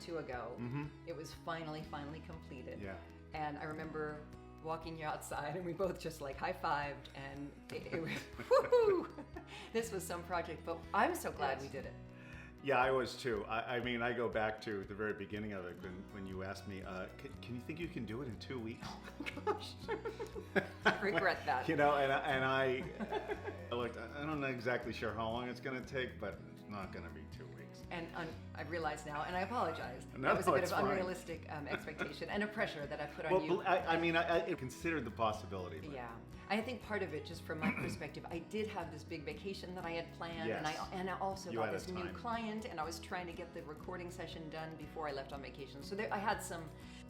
two ago, it was finally completed. Yeah. And I remember walking you outside, and we both just like high-fived, and it was, woohoo! This was some project, but I'm so glad we did it. Yeah, I was too. I mean, I go back to the very beginning of it when you asked me, can you think you can do it in 2 weeks? Oh my gosh. I regret that. You know, and I looked, I'm not exactly sure how long it's going to take, but it's not going to be 2 weeks. And I realize now, and I apologize. No, that was a bit it's of fine. unrealistic expectation and a pressure that I put on you. Well, I considered the possibility. But. Yeah, I think part of it, just from my perspective, I did have this big vacation that I had planned, Yes. and I also You got had a this new time. client, and I was trying to get the recording session done before I left on vacation. So I had some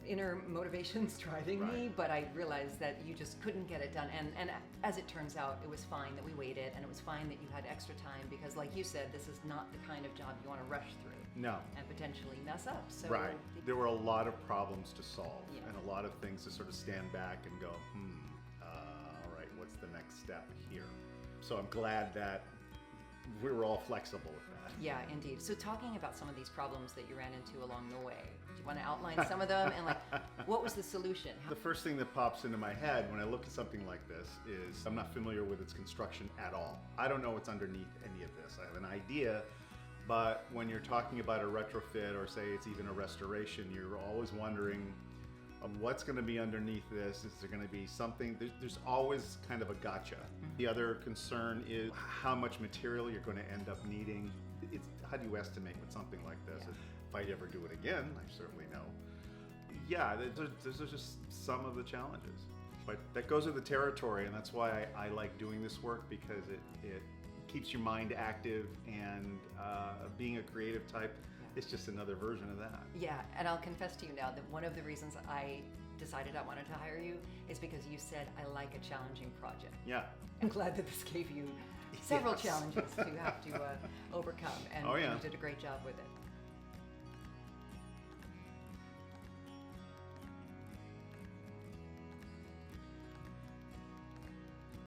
inner motivations driving me, Right. but I realized that you just couldn't get it done. And as it turns out, it was fine that we waited, and it was fine that you had extra time, because like you said, this is not the kind of job you want to rush through. No. And potentially mess up. So Right. There were a lot of problems to solve, Yeah. and a lot of things to sort of stand back and go, all right, what's the next step here? So I'm glad that we were all flexible with that. Yeah, indeed. So talking about some of these problems that you ran into along the way, do you want to outline some of them, and like, what was the solution? The first thing that pops into my head when I look at something like this is I'm not familiar with its construction at all. I don't know what's underneath any of this. I have an idea, but when you're talking about a retrofit, or say it's even a restoration, you're always wondering what's going to be underneath this. Is there going to be something? There's always kind of a gotcha. The other concern is how much material you're going to end up needing. It's how do you estimate with something like this? Yeah. If I ever do it again, I certainly know. Yeah, those are just some of the challenges. But that goes with the territory, and that's why I like doing this work, because it keeps your mind active, and being a creative type, it's just another version of that. Yeah, and I'll confess to you now that one of the reasons I decided I wanted to hire you is because you said I like a challenging project. Yeah. I'm glad that this gave you several Yes. challenges to have to overcome, and Oh, yeah. you did a great job with it.